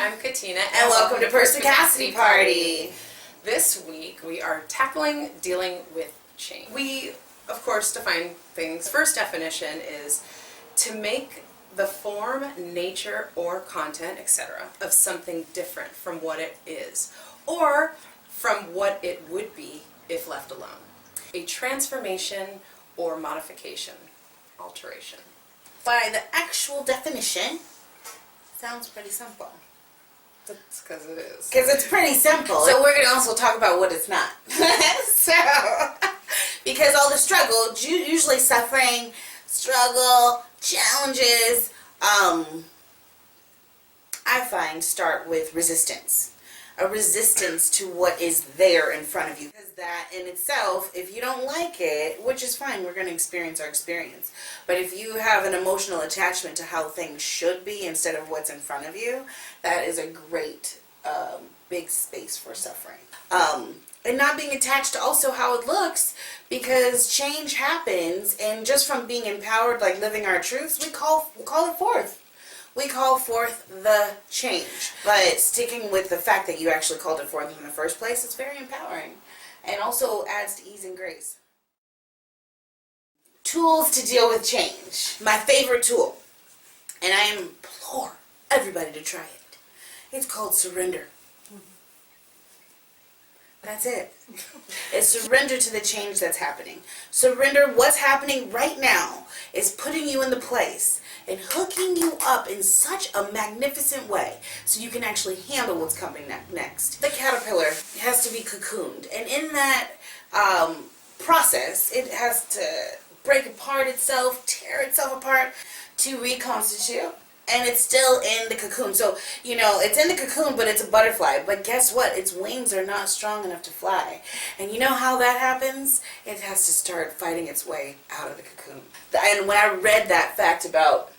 I'm Katina, and welcome to Perspicacity Party. This week we are tackling dealing with change. We, of course, define things. First definition is to make the form, nature, or content, etc., of something different from what it is, or from what it would be if left alone. A transformation or modification, alteration. By the actual definition, sounds pretty simple. That's because it is. Because it's pretty simple. So we're going to also talk about what it's not. So, because all the struggle, usually suffering, struggle, challenges, I find start with resistance. A resistance to what is there in front of you. Because that in itself, if you don't like it, which is fine, we're going to experience our experience. But if you have an emotional attachment to how things should be instead of what's in front of you, that is a great big space for suffering. And not being attached to also how it looks, because change happens, and just from being empowered, like living our truths, we call it forth. We call forth the change. But sticking with the fact that you actually called it forth in the first place, it's very empowering. And also adds to ease and grace. Tools to deal with change. My favorite tool. And I implore everybody to try it. It's called surrender. That's it. It's surrender to the change that's happening. Surrender what's happening right now is putting you in the place and hooking you up in such a magnificent way so you can actually handle what's coming next. The caterpillar has to be cocooned, and in that process, it has to break apart itself, tear itself apart to reconstitute. And it's still in the cocoon. So, it's in the cocoon, but it's a butterfly. But guess what? Its wings are not strong enough to fly. And you know how that happens? It has to start fighting its way out of the cocoon. And when I read that fact about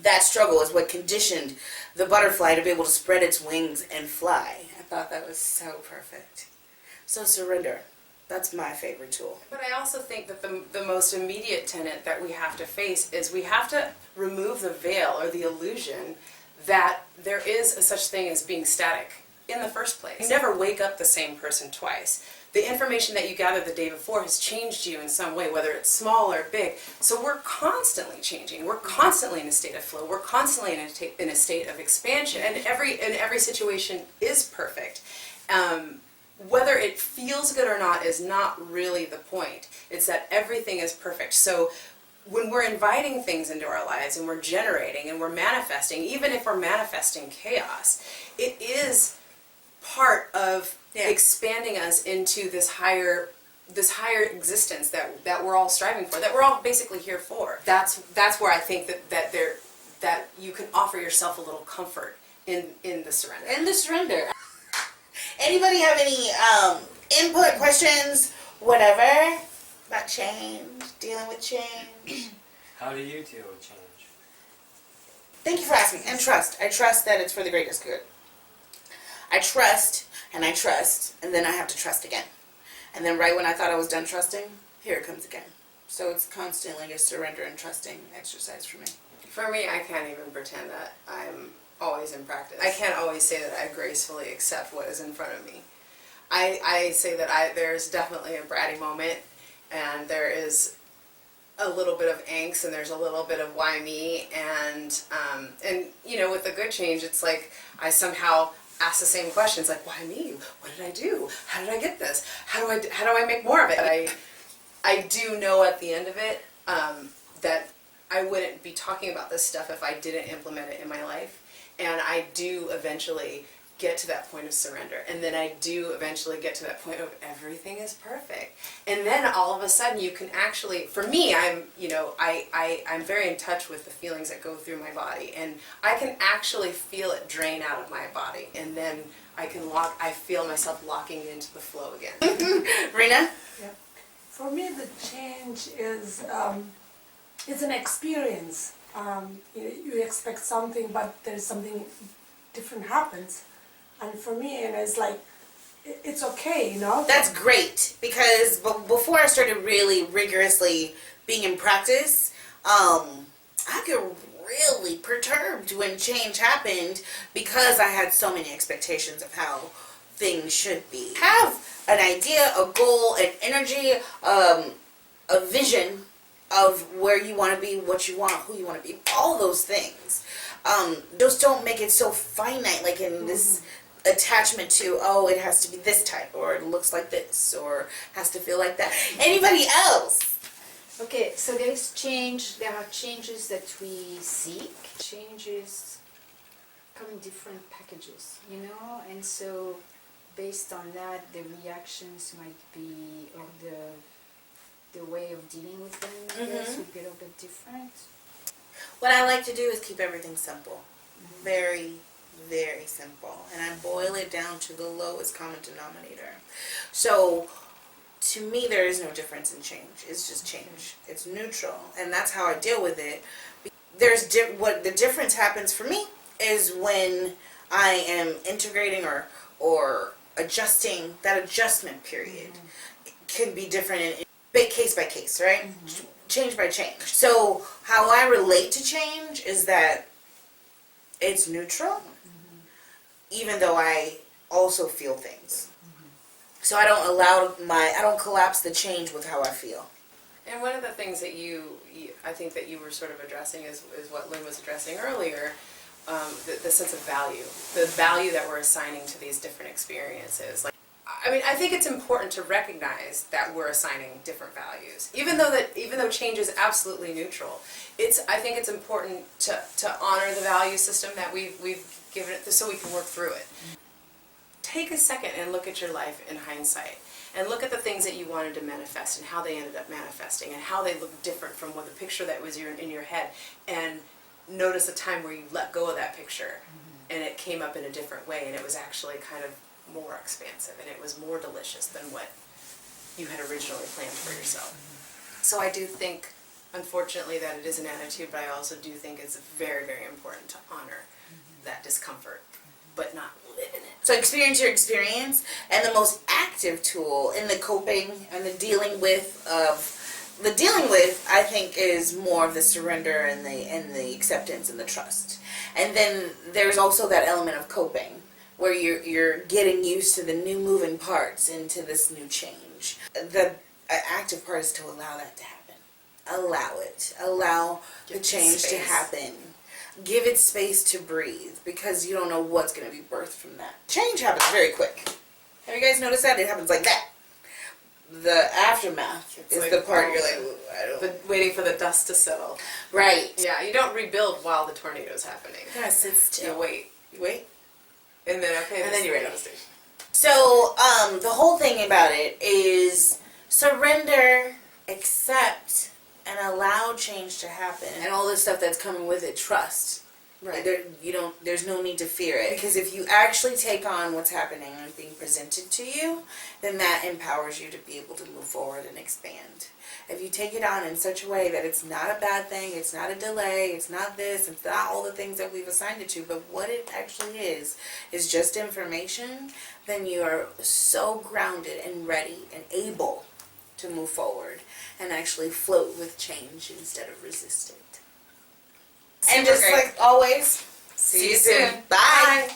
that struggle is what conditioned the butterfly to be able to spread its wings and fly, I thought that was so perfect. So surrender. That's my favorite tool. But I also think that the most immediate tenet that we have to face is we have to remove the veil or the illusion that there is a such thing as being static in the first place. You never wake up the same person twice. The information that you gathered the day before has changed you in some way, whether it's small or big. So we're constantly changing. We're constantly in a state of flow. We're constantly in a state of expansion. And every situation is perfect. Whether it feels good or not is not really the point. It's that everything is perfect. So when we're inviting things into our lives and we're generating and we're manifesting, even if we're manifesting chaos, it is part of expanding us into this higher existence that we're all striving for, that we're all basically here for. That's where I think that you can offer yourself a little comfort in the surrender. In the surrender. Anybody have any input, questions, whatever, about change, dealing with change? How do you deal with change? Thank you for asking. And trust. I trust that it's for the greatest good. I trust, and then I have to trust again. And then right when I thought I was done trusting, here it comes again. So it's constantly a surrender and trusting exercise for me. For me, I can't even pretend that I'm always in practice. I can't always say that I gracefully accept what is in front of me. I say that there's definitely a bratty moment, and there is a little bit of angst, and there's a little bit of why me, and with the good change, it's like I somehow ask the same questions, like, why me? What did I do? How did I get this? How do I make more of it? I do know at the end of it that I wouldn't be talking about this stuff if I didn't implement it in my life. And I do eventually get to that point of surrender. And then I do eventually get to that point of everything is perfect. And then all of a sudden you can actually, for me, I'm very in touch with the feelings that go through my body. And I can actually feel it drain out of my body. And then I feel myself locking into the flow again. Rena? Yeah. For me, the change is it's an experience. You expect something, but there's something different happens, and for me, it's like it's okay, That's great, because before I started really rigorously being in practice, I could really really perturbed when change happened because I had so many expectations of how things should be. Have an idea, a goal, an energy, a vision of where you want to be, what you want, who you want to be, all those things. Just don't make it so finite, like in this attachment to, oh, it has to be this type, or it looks like this, or has to feel like that. Anybody else? Okay, so there is change, there are changes that we seek. Changes come in different packages, you know, and so based on that, the reactions might be, or the way of dealing with them, I guess, would be a little bit different. What I like to do is keep everything simple. Very, very simple. And I boil it down to the lowest common denominator. So, to me, there is no difference in change. It's just change. It's neutral. And that's how I deal with it. What the difference happens for me is when I am integrating or adjusting. That adjustment period can be different in case by case, right? Change by change. So how I relate to change is that it's neutral, even though I also feel things. So I don't collapse the change with how I feel. And one of the things that I think that you were sort of addressing is what Lynn was addressing earlier, the sense of value, the value that we're assigning to these different experiences. Like, I mean, I think it's important to recognize that we're assigning different values, even though change is absolutely neutral. I think it's important to honor the value system that we've given it, so we can work through it. Take a second and look at your life in hindsight, and look at the things that you wanted to manifest and how they ended up manifesting, and how they look different from the picture that was in your head. And notice a time where you let go of that picture, and it came up in a different way, and it was actually kind of more expansive, and it was more delicious than what you had originally planned for yourself. So I do think, unfortunately, that it is an attitude, but I also do think it's very, very important to honor that discomfort, but not live in it. So experience your experience, and the most active tool in the coping and the dealing with, I think, is more of the surrender and the acceptance and the trust. And then there's also that element of coping, where you're getting used to the new moving parts into this new change. The active part is to allow that to happen. Allow it. Allow the change to happen. Give it space to breathe, because you don't know what's going to be birthed from that. Change happens very quick. Have you guys noticed that? It happens like that. The aftermath is like the part you're like, ooh, I don't... waiting for the dust to settle. Right. Yeah, you don't rebuild while the tornado's happening. You gotta sit still. You wait. You wait. And then, And then you're ready. on stage. So, the whole thing about it is surrender, accept, and allow change to happen. And all this stuff that's coming with it, trust. Right. There's no need to fear it. Because if you actually take on what's happening and being presented to you, then that empowers you to be able to move forward and expand. If you take it on in such a way that it's not a bad thing, it's not a delay, it's not this, it's not all the things that we've assigned it to, but what it actually is just information, then you are so grounded and ready and able to move forward and actually float with change instead of resist it. And just like always, See you soon. Bye.